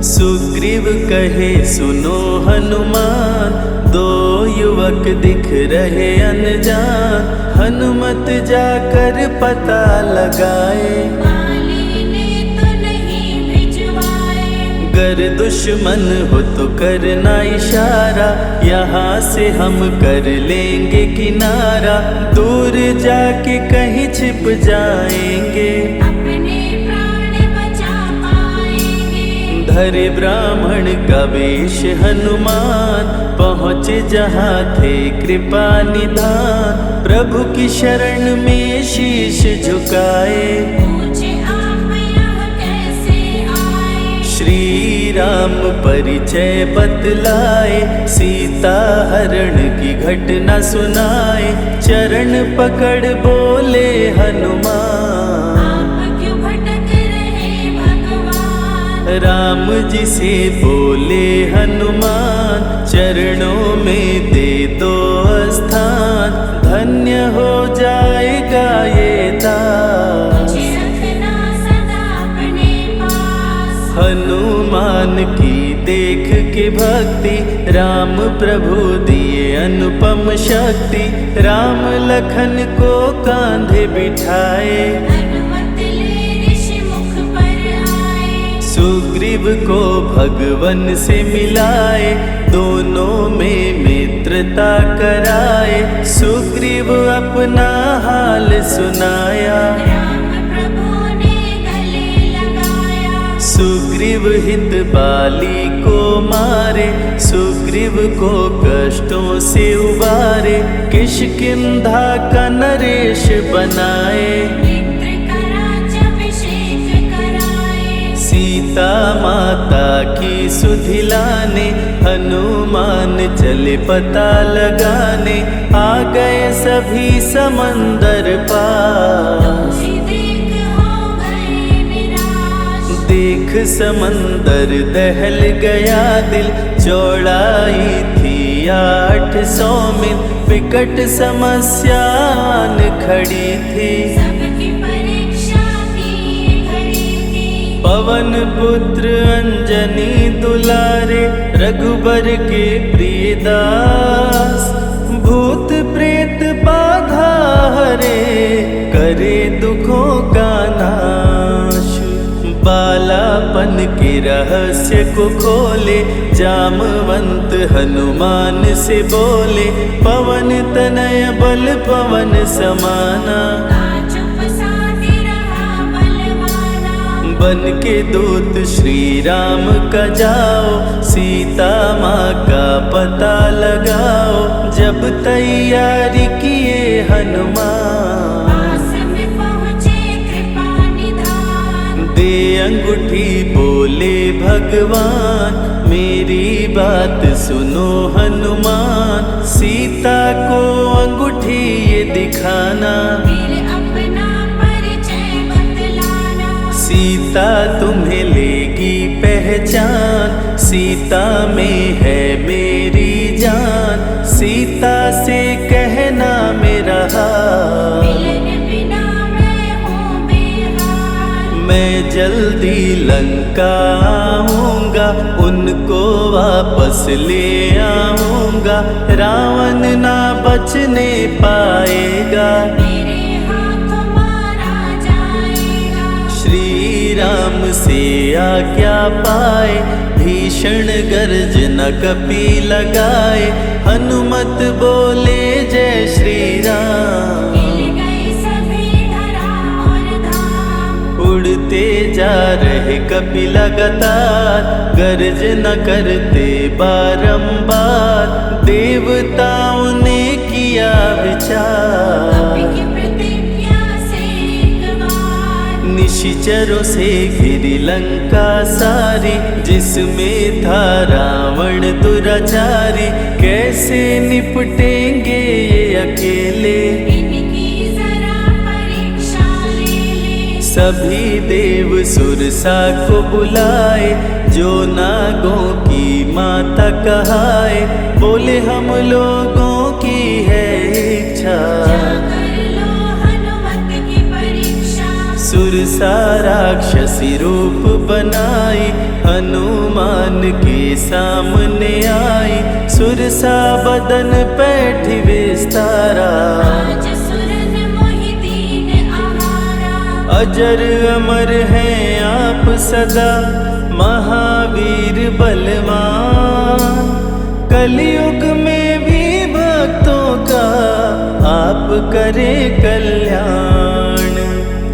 सुग्रीव कहे सुनो हनुमान, दो युवक दिख रहे अनजान। हनुमत जाकर पता लगाए, वाली ने तो नहीं भिजवाए। गर दुश्मन हो तो करना इशारा, यहाँ से हम कर लेंगे किनारा। दूर जाके कहीं छिप जाएंगे, अपने प्राण बचा पाएंगे। धरे ब्राह्मण का वेश हनुमान, पहुँचे जहाँ थे कृपा निधान। प्रभु की शरण में शीश झुकाए, पूछे आप यहाँ कैसे आए। श्री राम परिचय बतलाए, सीता हरण की घटना सुनाए। चरण पकड़ बोले हनुमान, आप क्यों भटक रहे भगवान। राम जी से बोले हनुमान, चरणों में दे दो स्थान। धन्य हो जाएगा ये दास, मुझे रखना सदा अपने पास। हनुमान की देख के भक्ति, राम प्रभु दिए अनुपम शक्ति। राम लखन को कांधे बिठाए, हनुमत ले ऋषि मुख पर आए। सुग्रीव को भगवन से मिलाए, दोनों में मित्रता कराए। सुग्रीव अपना हाल सुनाया, राम प्रभु ने गले लगाया। सुग्रीव हित बाली को मारे, सुग्रीव को कष्टों से उबारे। किष्किंधा का नरेश बनाए, मित्र का राज्याभिषेक कराए। सीता माता की सुधि लाने, हनुमान चले पता लगाने। आ गए सभी समंदर पार, तुझे देख हो गए निराश। देख समंदर दहल गया दिल। चौड़ाई थी 800 मील, विकट समस्यान खड़ी थी। सबकी परीक्षा की घड़ी थी। पवन पुत्र अंजनी दुलारे, रघुबर के प्रिय दास। भूत प्रेत बाधा हरे, करे दुखों का नाश। बालापन के रहस्य को खोले, जामवंत हनुमान से बोले। पवन तनय बल पवन समाना, चुप साधे रहा बलवाना। बन के दूत श्री राम का जाओ, सीता माँ का पता लगाओ। जब तैयारी किए हनुमान, पास में पहुँचे कृपा निधान। दे अंगूठी बोले भगवान, मेरी बात सुनो हनुमान। सीता को अंगूठी ये दिखाना, फिर अपना परिचय बतलाना। सीता तुम्हें लेगी पहचान। सीता में है मेरी जान, सीता से कहना मेरा हाल। मिलन बिना मैं हूँ बेहाल। मैं जल्दी लंका आऊँगा, उनको वापस ले आऊँगा। रावण ना बचने पाएगा, मेरे हाथों मारा जाएगा। श्री राम से आज्ञा पाए, भीषण गर्जना कपि लगाए। हनुमत बोले जय श्री राम, हिल गए सभी धरा और धाम। उड़ते जा रहे कपि लगातार, गर्जना करते बारंबार। देवताओं ने किया विचार, कपि की प्रतिज्ञा से एक बार। निश निशिचरों से घिरी लंका सारी, जिसमें था रावण दुराचारी। कैसे निपटेंगे ये अकेले, इनकी जरा परीक्षा ले ले। सभी देव सुरसा को बुलाए, जो नागों की माता कहाए। बोले हम लोगों की है इच्छा, जाकर लो हनुमत की परीक्षा। सुरसा राक्षसी रूप बनाई, हनुमान के सामने आई। सुरसा बदन पैठी विस्तारा, आज सुरन मोहि दीन आहारा। अजर अमर हैं आप सदा, महावीर बलवान। कलयुग में भी भक्तों का आप करें कल्याण।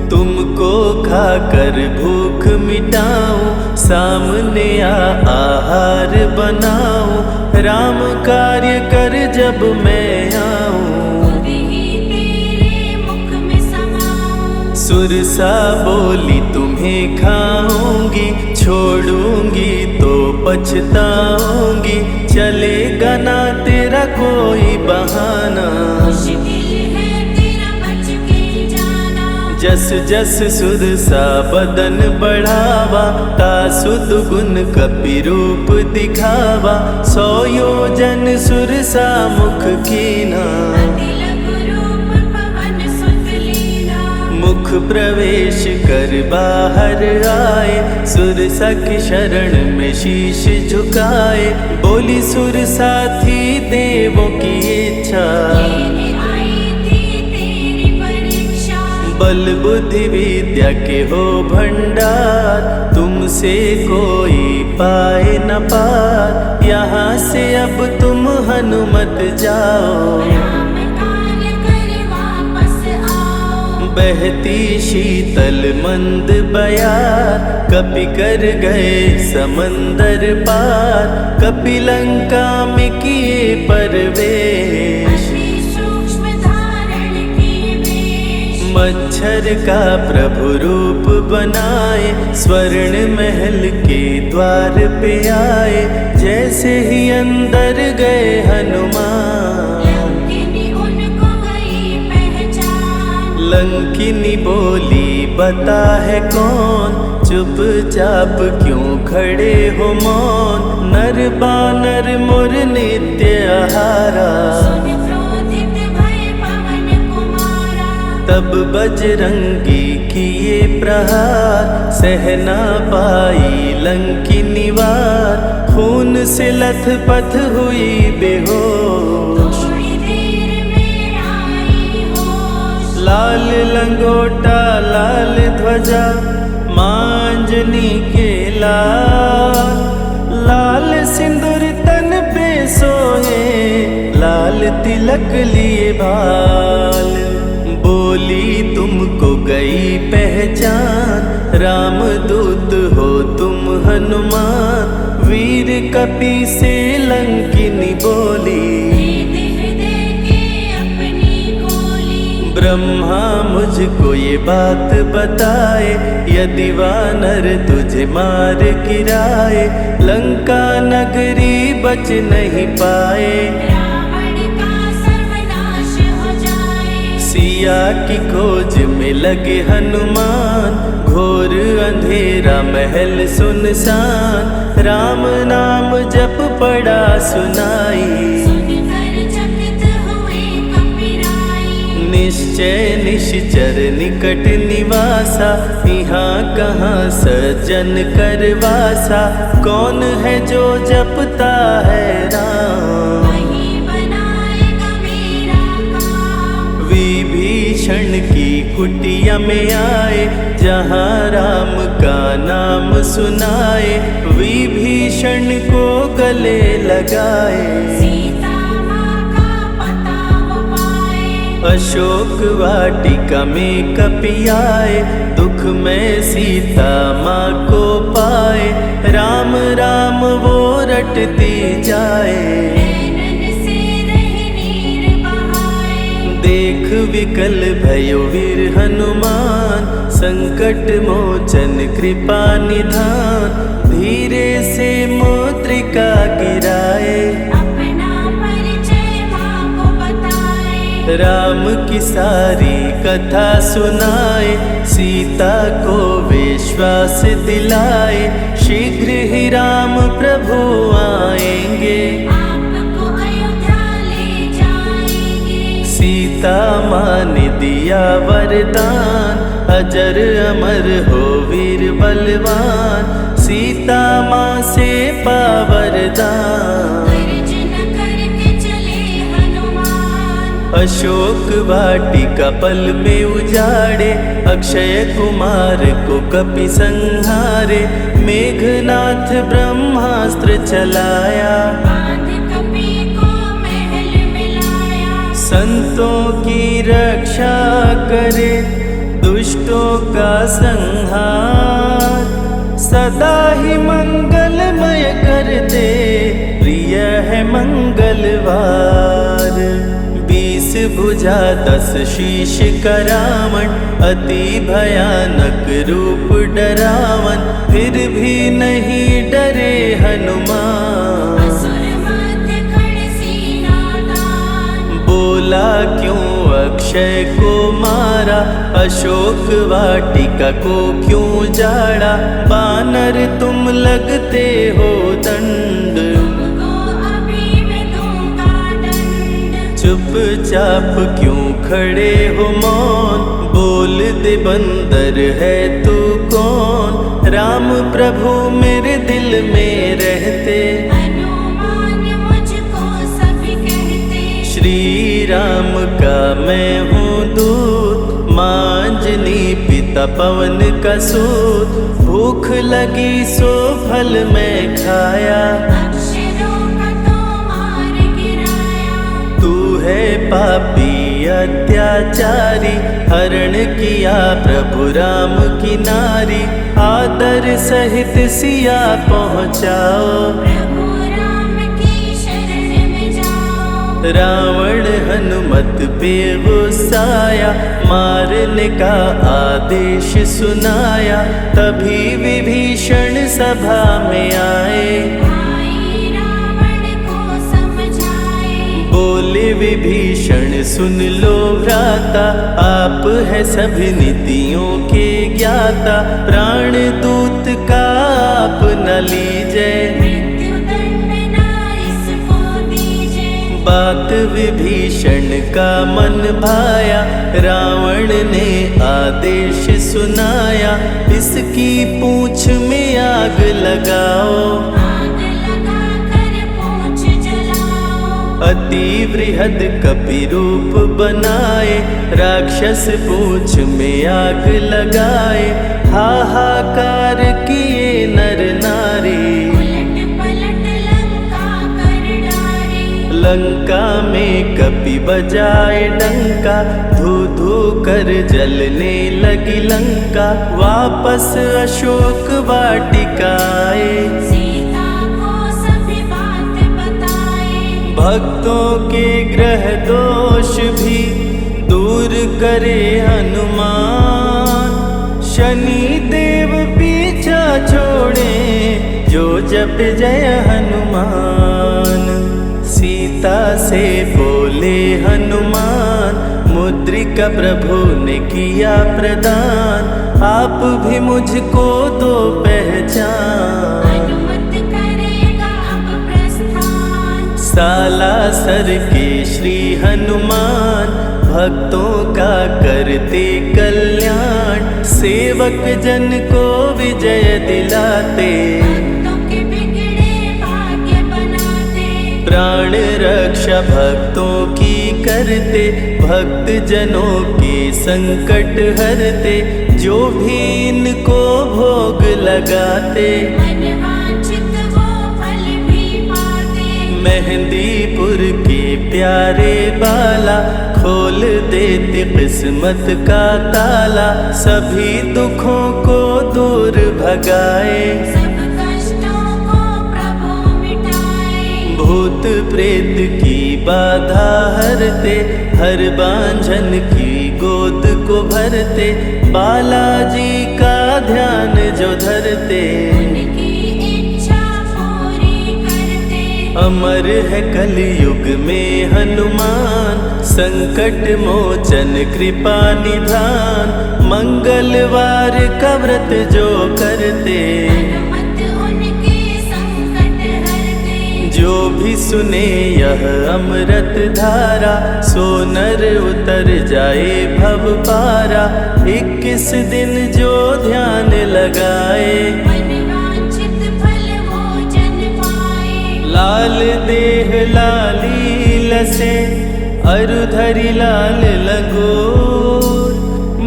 तुमको खाकर भूख मिटाऊं, सामने आहार बनाऊं। राम कार्य कर जब मैं आऊं, खुद ही तेरे मुख में समाऊं। सुरसा बोली तुम्हें खाऊंगी, छोड़ूंगी तो पछताऊंगी। चलेगा ना तेरा कोई बहाना, मुश्किल है तेरा बच के जाना। जस जस सुरसा बदन बढ़ावा, तासु दुगुन कपि रूप दिखावा। 100 योजन सुरसा मुख कीना, अति लघु रूप पवन सुत लीना। मुख प्रवेश कर बाहर आए, सुरसा की शरण में शीश झुकाए। बोली सुरसा थी देवों की इच्छा, लेने आई थी तेरी परीक्षा। बल बुद्धि विद्या के हो भंडार, तुमसे कोई पाए न पार। यहाँ से अब तुम हनुमत जाओ, राम कार्य कर वापस आओ। बहती शीतल मंद बयार, कपि कर गए समंदर पार। कपि लंका में किए परवेश, अति सूक्ष्म धारण किए वेश। मच्छर का प्रभु रूप बनाए, स्वर्ण महल के द्वार पे आए। जैसे ही अंदर गए हनुमान, लंकिनी उनको गई पहचान। लंकिनी बोली बता है कौन, चुपचाप क्यों खड़े हो मौन। नर बानर मोर नित्य आहारा, सुन क्रोधित भय पवन कुमारा। तब बजरंगी किए प्रहार, सहना पाई लंकिनी वार। खून से लथपथ हुई बेहोश, थोड़ी देर में आई होश। लाल लंगोटा लाल ध्वजा, मांजनी के लाल। लाल सिंदूर तन पे सोहे, लाल तिलक लिए बाल। बोली तुमको गई पहचान, रामदूत हो तुम हनुमान। वीर कपि से लंकिनी बोली, हृदय के अपनी गोली। ब्रह्मा मुझको ये बात बताए, यदि वानर तुझे मार गिराए। लंका नगरी बच नहीं पाए, रावण का सर्वनाश हो जाए। सिया की खोज में लगे हनुमान। घोर अंधेरा महल सुनसान, राम नाम जप पड़ा सुनाई। सुनकर चकित हुए कपिराई। निश्चय निश्चर निकट निवासा, यहाँ कहाँ सज्जन करवासा। कौन है जो जपता है राम, वही बनाएगा मेरा काम। विभीषण की कुटिया में आए, जहाँ राम का नाम सुनाए। विभीषण को गले लगाए, सीता माँ का पता वो पाए। अशोक वाटिका में कपि आए, दुख में सीता माँ को पाए। राम राम वो रटती जाए, नैनन से रह नीर बहाए। देख निर्विकल भयो वीर हनुमान, संकट मोचन कृपा निधान, धीरे से मुद्रिका गिराए, अपना परिचय माँ को बताए। राम की सारी कथा सुनाए, सीता को विश्वास दिलाए, शीघ्र ही राम प्रभु आएंगे, आपको अयोध्या ले जाएंगे। सीता माँ ने दिया वरदान, अजर अमर हो वीर बलवान, सीता माँ से पा वरदान। गर्जन करके चले हनुमान, अशोक वाटिका पल में उजाड़े, अक्षय कुमार को कपि संहारे, मेघनाथ ब्रह्मास्त्र चलाया, बांध कपि को महल में लाया। संतों की रक्षा करे, दुष्टों का संहार, सदा ही मंगलमय करते, प्रिय है मंगलवार। 20 भुजा 10 शीश का रावण, अति भयानक रूप डरावन, फिर भी नहीं डरे हनुमान। असुर मध्य खड़े सीना तान, बोला क्यों अक्षय को मारा, अशोक वाटिका को क्यों जाड़ा, बानर तुम लगते हो दंड, तुमको अभी मैं दूंगा दंड। चुपचाप क्यों खड़े हो मौन, बोल दे बंदर है तू कौन, राम प्रभु मेरे दिल में रहते, हनुमान मुझको सभी कहते। श्री राम का मैं हूँ दूत, माँ अंजनी पिता पवन का सूत, भूख लगी सो फल मैं खाया, अक्षरों का तो मार गिराया। तू है पापी अत्याचारी, हरण किया प्रभु राम की नारी, आदर सहित सिया पहुँचाओ, प्रभु राम की शरण में जाओ। रावण हनुमत पे गुस्साया, मारने का आदेश सुनाया, तभी विभीषण सभा में आए, भाई रावण को समझाए। बोले विभीषण सुन लो भ्राता, आप है सभी नीतियों के ज्ञाता, प्राण दूत का आप न लीजिए, मृत्यु दंड ना इसको दीजिए। बात विभीषण का मन भाया, रावण ने आदेश सुनाया, इसकी पूंछ में आग लगाओ, आग लगा कर पूंछ जलाओ। अति वृहद कपि रूप बनाए, राक्षस पूंछ में आग लगाए, हाहाकार किए नर नारी, उलट पलट लंका कर डारे। लंका में कपि बजाए डंका, धू धू कर जलने लगी लंका, वापस अशोक वाटिका आए, सीता को सभी बात बताए। भक्तों के ग्रह दोष भी दूर करे हनुमान, शनि देव पीछा छोड़े, जो जप जय हनुमान। सीता से बोले हनुमान, मुद्रिका प्रभु ने किया प्रदान, आप भी मुझको दो पहचान। अनुमत करेगा अब प्रस्थान, सालासर के श्री हनुमान, भक्तों का करते कल्याण, सेवक जन को विजय दिलाते, भक्तों के बिगड़े भाग्य बनाते। प्राण रक्षा भक्तों की करते, भक्त जनों के संकट हरते, जो भी इनको भोग लगाते, मनवांछित वो फल भी पाते। मेहंदीपुर के प्यारे बाला, खोल देते किस्मत का ताला, सभी दुखों को दूर भगाए, सब कष्टों को प्रभु मिटाए। भूत प्रेत की बाधा हरते, हर बांझन की गोद को भरते, बालाजी का ध्यान जो धरते, उनकी इच्छा पूरी करते। अमर है कलयुग में हनुमान, संकट मोचन कृपा निधान, मंगलवार का व्रत जो करते, हनुमत उनके संकट हरते। जो भी सुने यह अमृत धारा, सो नर उतर जाए भव पारा। 21 दिन जो ध्यान लगाए, मनवांछित फल वो जन पाए। लाल देह लाली लसे, अरुधरि लाल लंगोर,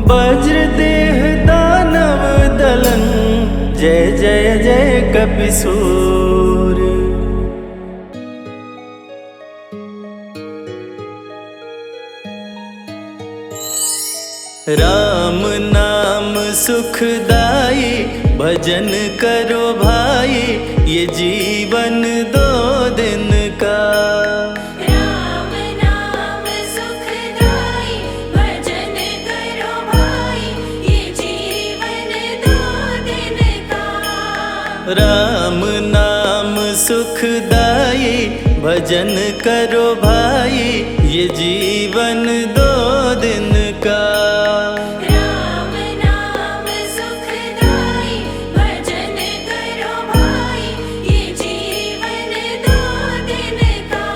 वज्र देह दानव दलन, जय जय जय कपिसूर। राम नाम सुखदाई, भजन करो भाई, ये जीवन 2 दिन का। राम नाम सुखदाई, भजन करो भाई, ये जीवन 2 दिन का। राम नाम सुखदाई, भजन करो भाई, ये जीवन 2 दिन का। राम नाम सुखदाई, भजन करो भाई, ये जीवन 2 दिन का।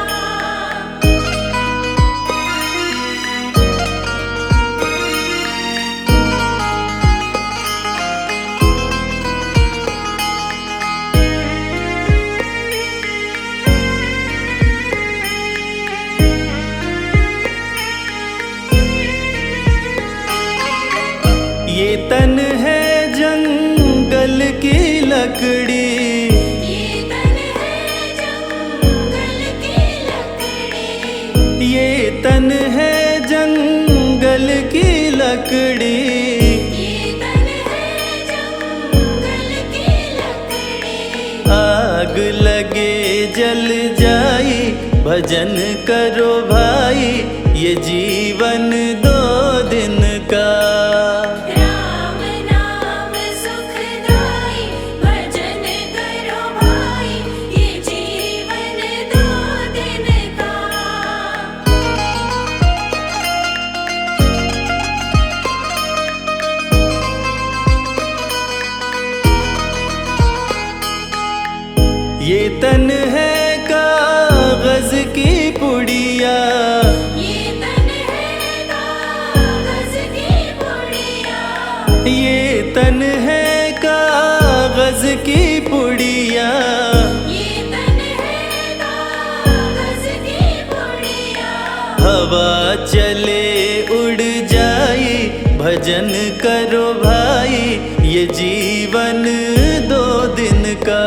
ये तन है जंगल की लकड़ी, ये तन है जंगल की लकड़ी। ये तन है जंगल की लकड़ी, ये तन है जंगल की लकड़ी। आग लगे जल जाई, भजन करो भाई, ये जीवन 2 दिन का। राम नाम सुखदाई, भजन करो भाई, ये जीवन 2 दिन का। ये तन है कागज की पुड़िया, ये तन है कागज की पुड़िया। ये तन है कागज की पुड़िया, ये तन है कागज की पुड़िया। हवा चले उड़ जाई, भजन करो भाई, ये जीवन 2 दिन का।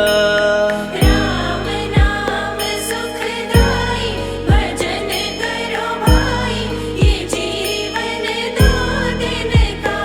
राम नाम सुखदाई, भजन करो भाई, ये जीवन 2 दिन का।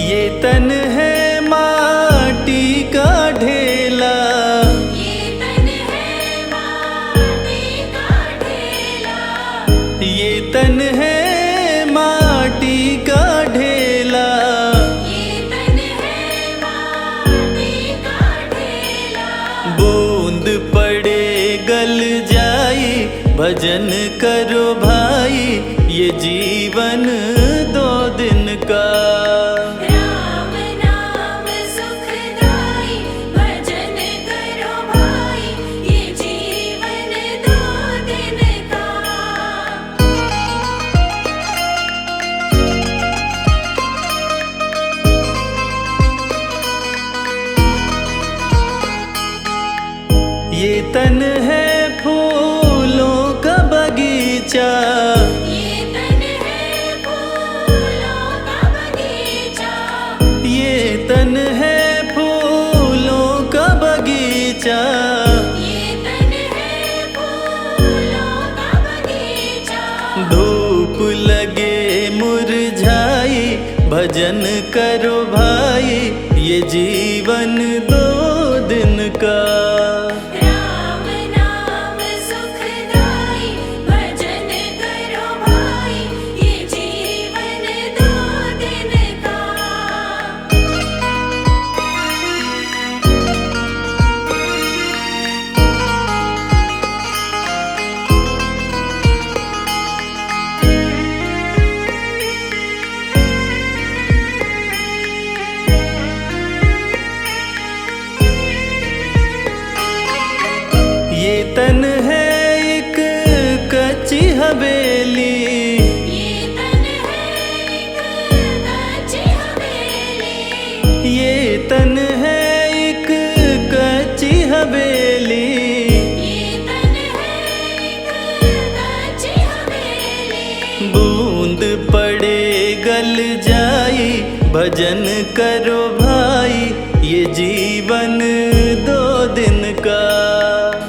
ये तन है माटी का ढेला, ये तन है माटी का ढेला। ये तन है माटी का ढेला, ये तन है माटी का ढेला। बूंद पड़े गल जाई, भजन करो भाई, ये जीवन 2 दिन का। राम नाम सुखदाई, भजन करो भाई, ये जीवन 2 दिन का। ये तन है फूलों का बगीचा, ये तन है फूलों का बगीचा। ये तन जीवन 2 दिन का। राम नाम सुखदाई भजन करो भाई, ये जीवन 2 दिन का। ये तन है एक कच्ची हवेली, ये तन है एक कच्ची हवेली, ये तन है एक कच्ची हवेली। ये तन है एक कच्ची हवेली। बूंद पड़े गल जाई भजन करो भाई, ये जीवन 2 दिन का।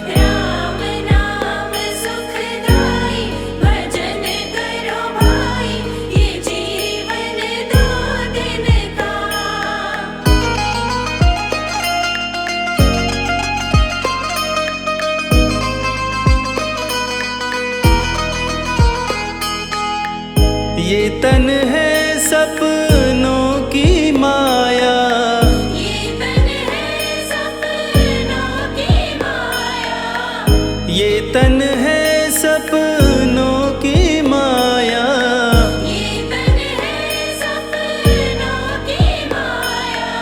राम नाम सुखदाई भजन करो भाई, ये जीवन 2 दिन का। ये तन है सपनों की माया, ये तन है सपनों की माया, ये तन है सपनों की माया। ये तन है सपनों की माया।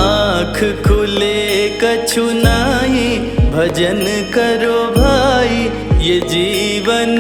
आँख खुले कछु नाही भजन करो भाई, ये जीवन